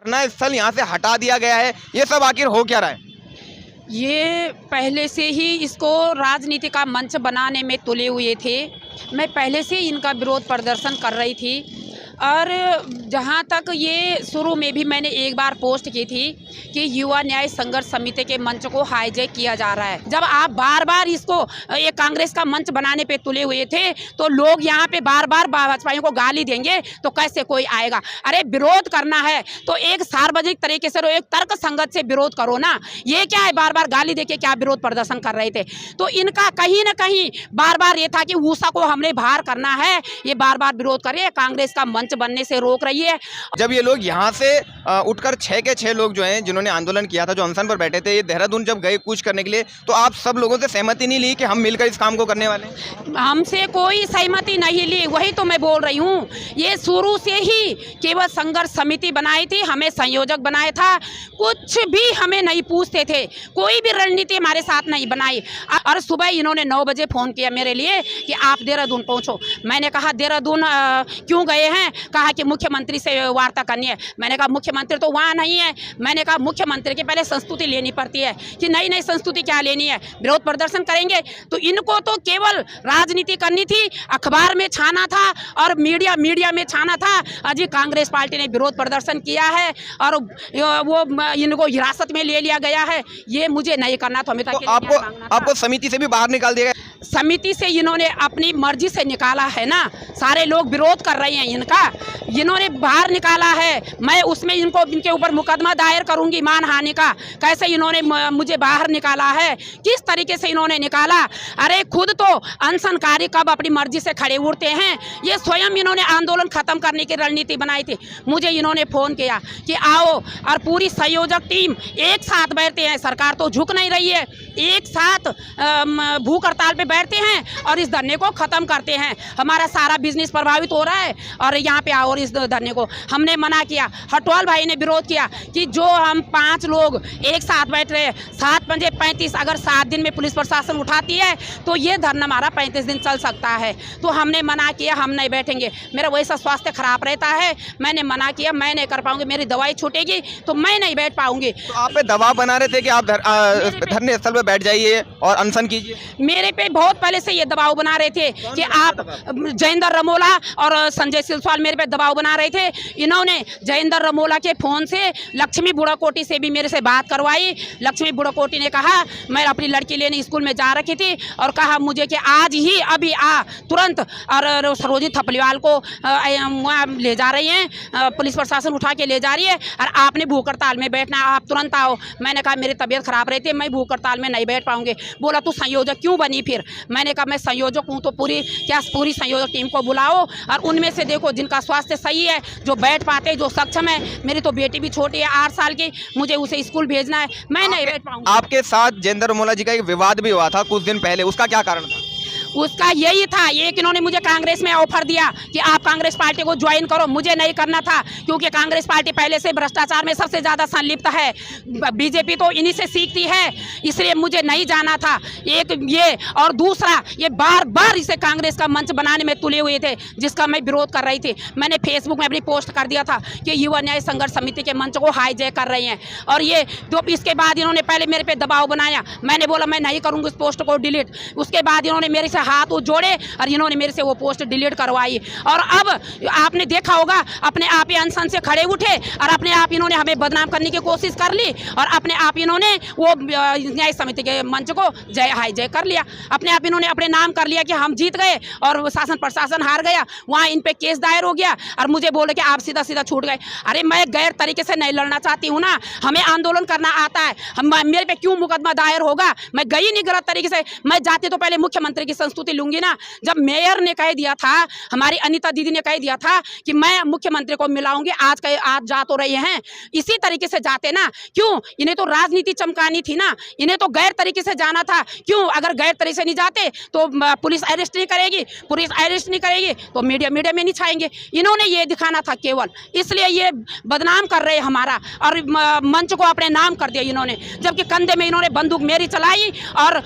धरना स्थल यहाँ से हटा दिया गया है, ये सब आखिर हो क्या रहा है? ये पहले से ही इसको राजनीति का मंच बनाने में तुले हुए थे। मैं पहले से इनका विरोध प्रदर्शन कर रही थी और जहाँ तक ये शुरू में भी मैंने एक बार पोस्ट की थी कि युवा न्याय संघर्ष समिति के मंच को हाईजैक किया जा रहा है। जब आप बार बार इसको एक कांग्रेस का मंच बनाने पे तुले हुए थे तो लोग यहाँ पे बार बार भाजपाइयों को गाली देंगे तो कैसे कोई आएगा? अरे विरोध करना है तो एक सार्वजनिक तरीके से एक तर्क संगत से विरोध करो ना। ये क्या है बार बार गाली देके क्या विरोध प्रदर्शन कर रहे थे? तो इनका कहीं ना कहीं बार बार ये था कि ऊषा को हमने बाहर करना है, ये बार बार विरोध कर रही है, कांग्रेस का मंच बनने से रोक रही है। जब ये लोग यहाँ से उठकर 6 के 6 लोग जो हैं जिन्होंने आंदोलन किया था, जो अनशन पर बैठे थे, ये देहरादून जब गए कूच करने के लिए, तो आप सब लोगों से सहमति नहीं ली कि हम मिलकर इस काम को करने वाले हैं? हमसे कोई सहमति नहीं ली, वही तो मैं बोल रही हूँ। ये शुरू से ही केवल संघर्ष समिति बनाई थी, हमें संयोजक बनाया था, कुछ भी हमें नहीं पूछते थे, कोई भी रणनीति हमारे साथ नहीं बनाई। और सुबह इन्होंने 9 बजे फ़ोन किया मेरे लिए कि आप देहरादून पहुँचो। मैंने कहा देहरादून क्यों गए हैं? कहा कि मुख्यमंत्री से वार्ता करनी है। मैंने कहा मुख्यमंत्री तो वहाँ नहीं है। मैंने कहा मुख्यमंत्री की पहले संस्तुति लेनी पड़ती है कि नई नई संस्तुति क्या लेनी है, विरोध प्रदर्शन करेंगे। तो इनको तो केवल राजनीति करनी थी, अखबार में छाना था और मीडिया में छाना था। अजी कांग्रेस पार्टी ने विरोध प्रदर्शन किया है और वो इनको हिरासत में ले लिया गया है, ये मुझे नहीं करना। तो हमें आपको समिति से भी बाहर निकाल दिया गया? समिति से इन्होंने अपनी मर्जी से निकाला है ना, सारे लोग विरोध कर रहे हैं इनका, इन्होंने बाहर निकाला है। मैं उसमें इनके ऊपर मुकदमा दायर करूंगी मानहानि का। कैसे इन्होंने मुझे बाहर निकाला है, किस तरीके से इन्होंने निकाला? अरे खुद तो अनशनकारी कब अपनी मर्जी से खड़े उठते हैं, ये स्वयं इन्होंने आंदोलन खत्म करने की रणनीति बनाई थी। मुझे इन्होंने फ़ोन किया कि आओ, और पूरी संयोजक टीम एक साथ बैठते हैं, सरकार तो झुक नहीं रही है, एक साथ भूख हड़ताल पे बैठते हैं और इस धरने को ख़त्म करते हैं। हमारा सारा बिजनेस प्रभावित हो रहा है और यहाँ पे आओ, और इस धरने को हमने मना किया। हटवाल भाई ने विरोध किया कि जो हम 5 लोग एक साथ बैठ रहे हैं, 7-5-35, अगर 7 दिन में पुलिस प्रशासन उठाती है तो ये धरना हमारा 35 दिन चल सकता है। तो हमने मना किया, हम नहीं बैठेंगे, मेरा वैसा स्वास्थ्य खराब रहता है, मैंने मना किया, मैं नहीं कर पाऊंगी, मेरी दवाई छूटेगी तो मैं नहीं बैठ पाऊंगी। तो आप पे दबाव बना रहे थे कि आप धरने स्थल पर बैठ जाइए और अनशन कीजिए? मेरे पे बहुत पहले से ये दबाव बना रहे थे कि आप, जयेंद्र रमोला और संजय सिलवाल मेरे पे दबाव बना रहे थे। इन्होंने जयेंद्र रमोला के फ़ोन से लक्ष्मी बुढ़ाकोटी से भी मेरे से बात करवाई। लक्ष्मी बुढ़ाकोटी ने कहा, मैं अपनी लड़की लेने स्कूल में जा रखी थी और कहा मुझे कि आज ही अभी आ तुरंत, और सरोजिनी थपलीवाल को वहाँ ले जा रही हैं, पुलिस प्रशासन उठा के ले जा रही है और आपने भूख हड़ताल में बैठना, आप तुरंत आओ। मैंने कहा मेरी तबीयत खराब रहती है, मैं भूख हड़ताल में नहीं बैठ पाऊंगी। बोला तू संयोजक क्यों बनी फिर? मैंने कहा मैं संयोजक हूँ तो पूरी संयोजक टीम को बुलाओ और उनमें से देखो जिनका स्वास्थ्य सही है, जो बैठ पाते, जो सक्षम है। मेरी तो बेटी भी छोटी है 8 साल की, मुझे उसे स्कूल भेजना है, मैं नहीं बैठ पाऊंगी। आपके साथ जयेंद्र रमोला जी का एक विवाद भी हुआ था कुछ दिन पहले, उसका क्या कारण था? उसका यही था, एक इन्होंने मुझे कांग्रेस में ऑफर दिया कि आप कांग्रेस पार्टी को ज्वाइन करो। मुझे नहीं करना था क्योंकि कांग्रेस पार्टी पहले से भ्रष्टाचार में सबसे ज़्यादा संलिप्त है, बीजेपी तो इन्हीं से सीखती है, इसलिए मुझे नहीं जाना था। एक ये, और दूसरा ये बार बार इसे कांग्रेस का मंच बनाने में तुले हुए थे, जिसका मैं विरोध कर रही थी। मैंने फेसबुक में अपनी पोस्ट कर दिया था कि युवा न्याय संघर्ष समिति के मंच को हाईजैक कर रही हैं। और ये तो इसके बाद इन्होंने पहले मेरे पे दबाव बनाया, मैंने बोला मैं नहीं करूँगी उस पोस्ट को डिलीट। उसके बाद इन्होंने मेरे से हाथ जोड़े और इन्होंने मेरे से वो पोस्ट डिलीट करवाई। और अब आपने देखा होगा अपने आप ही अनशन से खड़े उठे और अपने आप इन्होंने हमें बदनाम करने की कोशिश कर ली और अपने आप इन्होंने वो न्याय समिति के मंच को हाईजैक कर लिया। अपने आप इन्होंने अपने नाम कर लिया कि हम जीत गए और शासन प्रशासन हार गया, वहाँ इन पे केस दायर हो गया और मुझे बोले कि आप सीधा सीधा छूट गए। अरे मैं गैर तरीके से नहीं लड़ना चाहती हूँ ना, हमें आंदोलन करना आता है, मेरे पे क्यों मुकदमा दायर होगा? मैं गई नहीं गलत तरीके से, मैं जाती तो पहले मुख्यमंत्री की संस्तुति लूंगी ना। जब मेयर ने कह दिया था, हमारी अनीता दीदी ने कह दिया था कि मैं मुख्यमंत्री को मिलाऊंगी, आज जा तो रहे हैं, इसी तरीके से जाते ना। क्यों? इन्हें तो राजनीति चमकानी थी ना, इन्हें तो गैर तरीके से जाना था। क्यों? अगर गैर तरीके से नहीं जाते तो पुलिस अरेस्ट नहीं करेगी, पुलिस अरेस्ट नहीं करेगी तो मीडिया में नहीं छाएंगे। इन्होंने ये दिखाना था केवल, इसलिए ये बदनाम कर रहे हमारा और मंच को अपने नाम कर दिया इन्होंने, जबकि कंधे में इन्होंने बंदूक मेरी चलाई और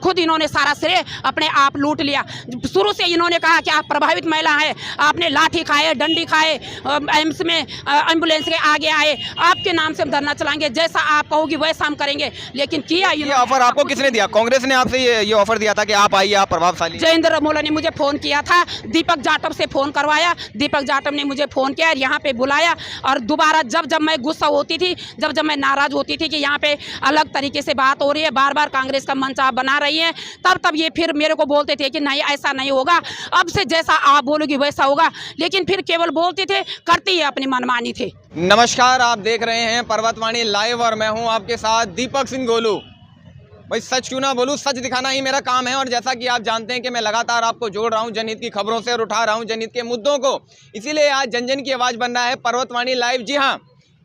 खुद इन्होंने सारा श्रेय अपने इन्होंने आप लूट लिया। शुरू से इन्होंने कहा कि आप प्रभावित महिला हैं, आपने लाठी खाए, डंडी खाए, एम्स में एम्बुलेंस के आगे आए, आपके नाम से हम धरना चलाएंगे, जैसा आप कहोगी वैसा हम करेंगे। लेकिन किया ये ऑफर आपको किसने दिया? कांग्रेस ने आपसे ये ऑफर दिया था कि आप आइए, आप प्रभावशाली। जयेंद्र रमोला ने मुझे फ़ोन किया था, दीपक जाटव से फ़ोन करवाया, दीपक जाटव ने मुझे फ़ोन किया और यहाँ पे बुलाया। और दोबारा जब मैं गुस्सा होती थी, जब मैं नाराज़ होती थी कि यहाँ पे अलग तरीके से बात हो रही है, बार बार कांग्रेस का मंच आप बना रही हैं, तब ये फिर मेरे को बोलते थे कि नहीं ऐसा नहीं होगा, अब से जैसा आप बोलोगी वैसा होगा। लेकिन फिर केवल बोलते थे, करते ही अपनी मनमानी थे। नमस्कार, आप देख रहे हैं पर्वतवाणी लाइव और मैं हूं आपके साथ दीपक सिंह गोलू। भाई सच क्यों ना बोलूं, सच दिखाना ही मेरा काम है। और जैसा कि आप जानते हैं कि मैं लगातार आपको जोड़ रहा हूं जनहित की खबरों से और उठा रहा हूं जनहित के मुद्दों को, इसीलिए आज जन जन की आवाज़ बन रहा है पर्वतवाणी लाइव। जी हाँ,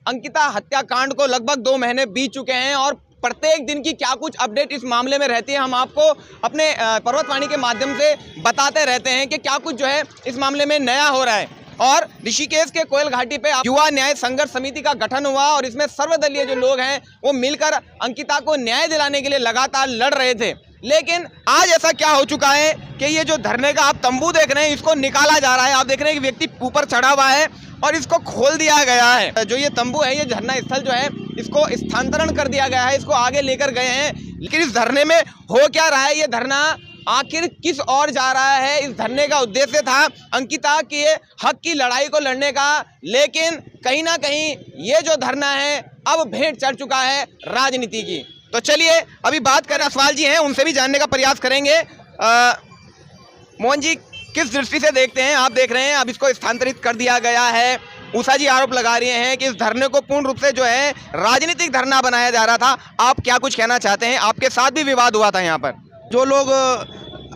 अंकिता हत्याकांड को लगभग 2 महीने बीत चुके हैं और प्रत्येक दिन की क्या कुछ अपडेट इस मामले में रहती है, हम आपको अपने पर्वतवाणी के माध्यम से बताते रहते हैं कि क्या कुछ जो है इस मामले में नया हो रहा है। और ऋषिकेश के कोयल घाटी पे युवा न्याय संघर्ष समिति का गठन हुआ और इसमें सर्वदलीय जो लोग हैं वो मिलकर अंकिता को न्याय दिलाने के लिए लगातार लड़ रहे थे। लेकिन आज ऐसा क्या हो चुका है कि ये जो धरने का आप तंबू देख रहे हैं इसको निकाला जा रहा है। आप देख रहे हैं कि व्यक्ति ऊपर चढ़ा हुआ है और इसको खोल दिया गया है। जो ये तंबू है, ये धरना स्थल जो है इसको स्थानांतरण कर दिया गया है, इसको आगे लेकर गए हैं। लेकिन इस धरने में हो क्या रहा है, ये धरना आखिर किस ओर जा रहा है? इस धरने का उद्देश्य था अंकिता के हक की लड़ाई को लड़ने का, लेकिन कहीं ना कहीं ये जो धरना है अब भेंट चढ़ चुका है राजनीति की। तो चलिए अभी बात करें, असवाल जी हैं उनसे भी जानने का प्रयास करेंगे। मोहन जी, किस दृष्टि से देखते हैं? आप देख रहे हैं अब इसको स्थानांतरित कर दिया गया है। उषा जी आरोप लगा रहे हैं कि इस धरने को पूर्ण रूप से जो है राजनीतिक धरना बनाया जा रहा था। आप क्या कुछ कहना चाहते हैं? आपके साथ भी विवाद हुआ था यहाँ पर। जो लोग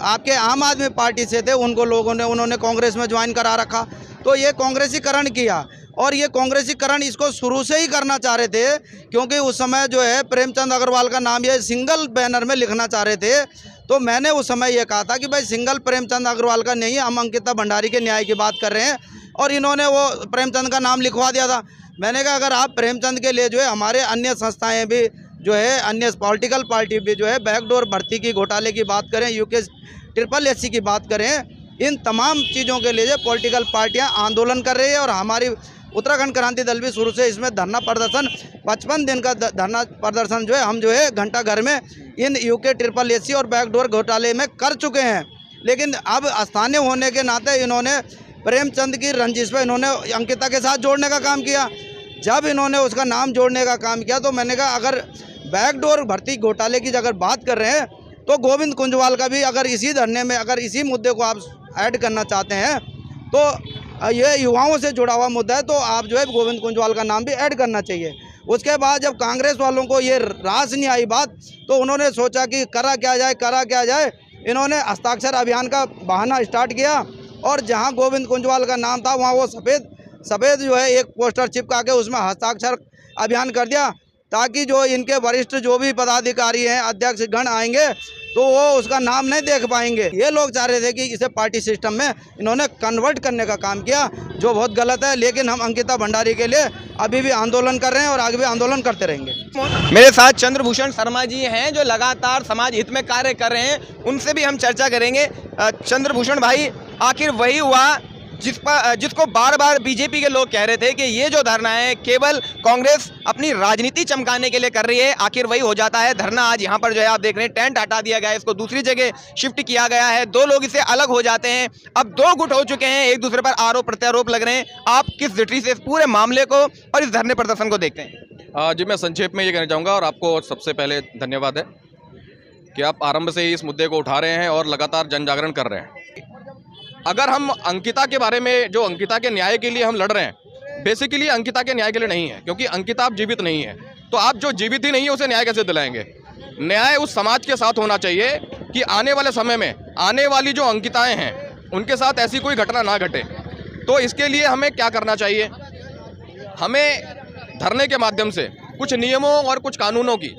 आपके आम आदमी पार्टी से थे उनको उन्होंने कांग्रेस में ज्वाइन करा रखा, तो ये कांग्रेसीकरण किया। और ये कांग्रेसीकरण इसको शुरू से ही करना चाह रहे थे, क्योंकि उस समय जो है प्रेमचंद अग्रवाल का नाम ये सिंगल बैनर में लिखना चाह रहे थे। तो मैंने उस समय ये कहा था कि भाई सिंगल प्रेमचंद अग्रवाल का नहीं है, हम अंकिता भंडारी के न्याय की बात कर रहे हैं। और इन्होंने वो प्रेमचंद का नाम लिखवा दिया था। मैंने कहा अगर आप प्रेमचंद के लिए जो है हमारे अन्य संस्थाएँ भी जो है, अन्य पॉलिटिकल पार्टी भी जो है बैकडोर भर्ती की घोटाले की बात करें, यूके SSS की बात करें, इन तमाम चीज़ों के लिए पॉलिटिकल पार्टियां आंदोलन कर रही है। और हमारी उत्तराखंड क्रांति दल भी शुरू से इसमें धरना प्रदर्शन 55 दिन का धरना प्रदर्शन जो है हम जो है घंटा घर में इन यूके SSS और बैकडोर घोटाले में कर चुके हैं। लेकिन अब स्थानीय होने के नाते इन्होंने प्रेमचंद की रंजिश पर इन्होंने अंकिता के साथ जोड़ने का काम किया। जब इन्होंने उसका नाम जोड़ने का काम किया तो मैंने कहा अगर बैकडोर भर्ती घोटाले की अगर बात कर रहे हैं तो गोविंद कुंजवाल का भी अगर इसी धरने में अगर इसी मुद्दे को आप ऐड करना चाहते हैं तो ये युवाओं से जुड़ा हुआ मुद्दा है, तो आप जो है गोविंद कुंजवाल का नाम भी ऐड करना चाहिए। उसके बाद जब कांग्रेस वालों को ये रास नहीं आई बात, तो उन्होंने सोचा कि करा क्या जाए। इन्होंने हस्ताक्षर अभियान का बहाना स्टार्ट किया और जहाँ गोविंद कुंजवाल का नाम था वहाँ वो सफ़ेद जो है एक पोस्टर चिपका के उसमें हस्ताक्षर अभियान कर दिया, ताकि जो इनके वरिष्ठ जो भी पदाधिकारी हैं, अध्यक्ष गण आएंगे तो वो उसका नाम नहीं देख पाएंगे। ये लोग चाह रहे थे कि इसे पार्टी सिस्टम में इन्होंने कन्वर्ट करने का काम किया, जो बहुत गलत है। लेकिन हम अंकिता भंडारी के लिए अभी भी आंदोलन कर रहे हैं और आगे भी आंदोलन करते रहेंगे। मेरे साथ चंद्रभूषण शर्मा जी हैं जो लगातार समाज हित में कार्य कर रहे हैं, उनसे भी हम चर्चा करेंगे। चंद्रभूषण भाई, आखिर वही हुआ जिसको बार बार बीजेपी के लोग कह रहे थे कि ये जो धरना है केवल कांग्रेस अपनी राजनीति चमकाने के लिए कर रही है, आखिर वही हो जाता है। धरना आज यहाँ पर जो है आप देख रहे हैं टेंट हटा दिया गया है, इसको दूसरी जगह शिफ्ट किया गया है। 2 लोग इससे अलग हो जाते हैं, अब 2 गुट हो चुके हैं, एक दूसरे पर आरोप प्रत्यारोप लग रहे हैं। आप किस दृष्टि से इस पूरे मामले को और इस धरने प्रदर्शन को देखते हैं? जी, मैं संक्षेप में ये कहना चाहूँगा और आपको सबसे पहले धन्यवाद है कि आप आरंभ से ही इस मुद्दे को उठा रहे हैं और लगातार जन जागरण कर रहे हैं। अगर हम अंकिता के बारे में, जो अंकिता के न्याय के लिए हम लड़ रहे हैं, बेसिकली अंकिता के न्याय के लिए नहीं है, क्योंकि अंकिता अब जीवित नहीं है। तो आप जो जीवित ही नहीं है उसे न्याय कैसे दिलाएंगे? न्याय उस समाज के साथ होना चाहिए कि आने वाले समय में आने वाली जो अंकिताएं हैं उनके साथ ऐसी कोई घटना ना घटे। तो इसके लिए हमें क्या करना चाहिए? हमें धरने के माध्यम से कुछ नियमों और कुछ कानूनों की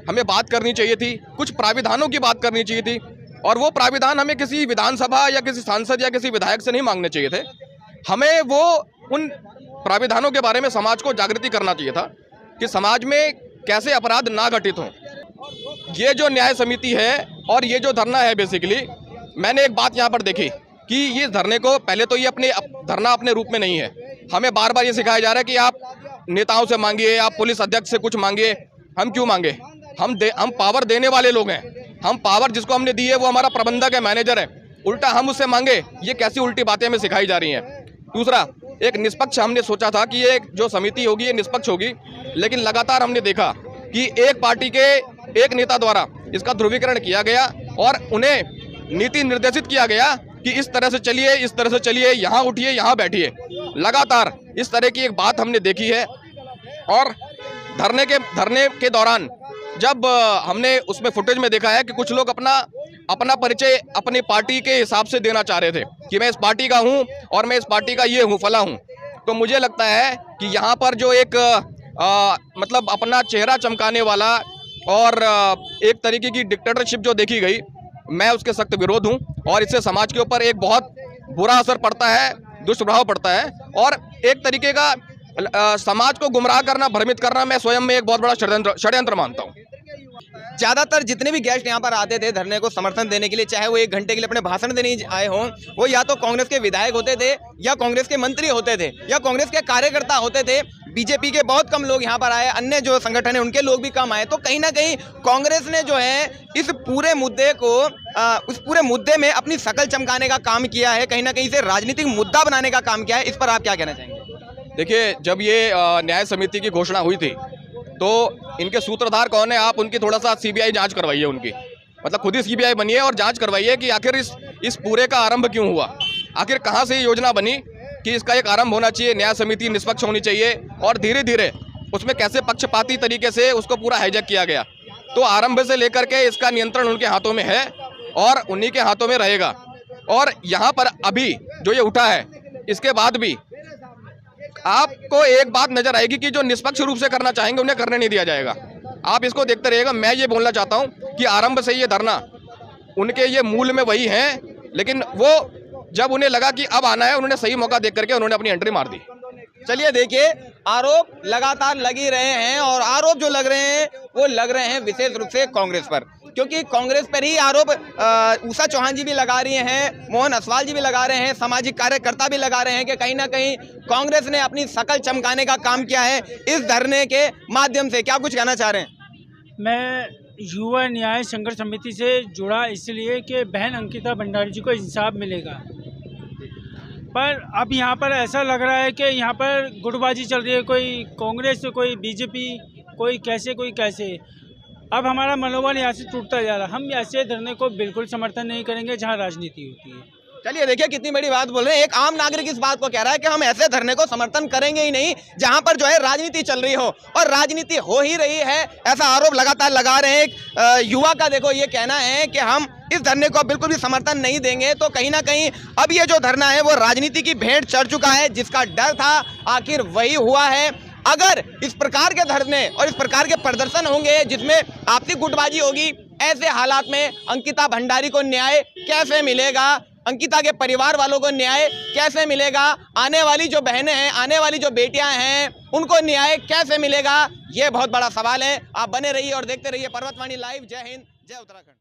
हमें बात करनी चाहिए थी, कुछ प्राविधानों की बात करनी चाहिए थी। और वो प्राविधान हमें किसी विधानसभा या किसी सांसद या किसी विधायक से नहीं मांगने चाहिए थे, हमें वो उन प्राविधानों के बारे में समाज को जागृति करना चाहिए था कि समाज में कैसे अपराध ना घटित हों। ये जो न्याय समिति है और ये जो धरना है बेसिकली मैंने एक बात यहाँ पर देखी कि ये धरने को पहले तो ये धरना अपने रूप में नहीं है। हमें बार बार ये सिखाया जा रहा है कि आप नेताओं से मांगिए, आप पुलिस अध्यक्ष से कुछ मांगिए। हम क्यों मांगे? हम पावर देने वाले लोग हैं। हम पावर जिसको हमने दी है वो हमारा प्रबंधक है, मैनेजर है। उल्टा हम उससे मांगे, ये कैसी उल्टी बातें हमें सिखाई जा रही हैं। दूसरा, एक निष्पक्ष हमने सोचा था कि ये जो समिति होगी ये निष्पक्ष होगी, लेकिन लगातार हमने देखा कि एक पार्टी के एक नेता द्वारा इसका ध्रुवीकरण किया गया और उन्हें नीति निर्देशित किया गया कि इस तरह से चलिए, इस तरह से चलिए, यहाँ उठिए, यहाँ बैठिए। लगातार इस तरह की एक बात हमने देखी है। और धरने के दौरान जब हमने उसमें फुटेज में देखा है कि कुछ लोग अपना परिचय अपनी पार्टी के हिसाब से देना चाह रहे थे कि मैं इस पार्टी का हूँ और मैं इस पार्टी का ये हूँ, फला हूँ। तो मुझे लगता है कि यहाँ पर जो एक मतलब अपना चेहरा चमकाने वाला और एक तरीके की डिक्टेटरशिप जो देखी गई, मैं उसके सख्त विरोध हूँ। और इससे समाज के ऊपर एक बहुत बुरा असर पड़ता है, दुष्प्रभाव पड़ता है और एक तरीके का समाज को गुमराह करना, भ्रमित करना मैं स्वयं में एक बहुत बड़ा षड्यंत्र मानता हूँ। ज़्यादातर जितने भी गेस्ट यहाँ पर आते थे धरने को समर्थन देने के लिए, चाहे वो 1 घंटे के लिए अपने भाषण देने आए हों, वो या तो कांग्रेस के विधायक होते थे या कांग्रेस के मंत्री होते थे या कांग्रेस के कार्यकर्ता होते थे। बीजेपी के बहुत कम लोग यहाँ पर आए, अन्य जो संगठन है उनके लोग भी कम आए। तो कहीं ना कहीं कांग्रेस ने जो है इस पूरे मुद्दे में अपनी शकल चमकाने का काम किया है, कहीं ना कहीं से राजनीतिक मुद्दा बनाने का काम किया है। इस पर आप क्या कहना चाहेंगे? देखिए, जब ये न्याय समिति की घोषणा हुई थी तो इनके सूत्रधार कौन है, आप उनकी थोड़ा सा सीबीआई जांच करवाइए, उनकी मतलब खुद ही सीबीआई बनिए और जांच करवाइए कि आखिर इस पूरे का आरंभ क्यों हुआ, आखिर कहां से ये योजना बनी कि इसका एक आरंभ होना चाहिए, न्याय समिति निष्पक्ष होनी चाहिए और धीरे धीरे उसमें कैसे पक्षपाती तरीके से उसको पूरा हाईजैक किया गया। तो आरंभ से लेकर के इसका नियंत्रण उनके हाथों में है और उन्हीं के हाथों में रहेगा। और यहाँ पर अभी जो ये उठा है, इसके बाद भी आपको एक बात नजर आएगी कि जो निष्पक्ष रूप से करना चाहेंगे उन्हें करने नहीं दिया जाएगा। आप इसको देखते रहिएगा। मैं ये बोलना चाहता हूं कि आरंभ से ये धरना उनके ये मूल में वही है, लेकिन वो जब उन्हें लगा कि अब आना है, उन्होंने सही मौका देख करके उन्होंने अपनी एंट्री मार दी। चलिए देखिए, आरोप लगातार लग ही रहे हैं और आरोप जो लग रहे हैं वो लग रहे हैं विशेष रूप से कांग्रेस पर, क्योंकि कांग्रेस पर ही आरोप उषा चौहान जी भी लगा रही हैं, मोहन असवाल जी भी लगा रहे हैं, सामाजिक कार्यकर्ता भी लगा रहे हैं कि कहीं ना कहीं कांग्रेस ने अपनी शकल चमकाने का काम किया है इस धरने के माध्यम से। क्या कुछ कहना चाह रहे हैं? मैं युवा न्याय संघर्ष समिति से जुड़ा इसलिए कि बहन अंकिता भंडारी जी को इंसाफ मिलेगा, पर अब यहाँ पर ऐसा लग रहा है कि यहाँ पर गुटबाजी चल रही है, कोई कांग्रेस, कोई बीजेपी, कोई कैसे। अब हमारा मनोबल यहाँ से टूटता जा रहा है। हम ऐसे धरने को बिल्कुल समर्थन नहीं करेंगे जहाँ राजनीति होती है। चलिए देखिए कितनी बड़ी बात बोल रहे हैं। एक आम नागरिक इस बात को कह रहा है कि हम ऐसे धरने को समर्थन करेंगे ही नहीं जहां पर जो है राजनीति चल रही हो, और राजनीति हो ही रही है, ऐसा आरोप लगातार लगा रहे हैं। एक युवा का देखो ये कहना है कि हम इस धरने को बिल्कुल भी समर्थन नहीं देंगे। तो कहीं ना कहीं अब ये जो धरना है वो राजनीति की भेंट चढ़ चुका है। जिसका डर था आखिर वही हुआ है। अगर इस प्रकार के धरने और इस प्रकार के प्रदर्शन होंगे जिसमें आपसी गुटबाजी होगी, ऐसे हालात में अंकिता भंडारी को न्याय कैसे मिलेगा, अंकिता के परिवार वालों को न्याय कैसे मिलेगा, आने वाली जो बहनें हैं, आने वाली जो बेटियां हैं, उनको न्याय कैसे मिलेगा, ये बहुत बड़ा सवाल है। आप बने रहिए और देखते रहिए पर्वतवाणी लाइव। जय हिंद, जय उत्तराखंड।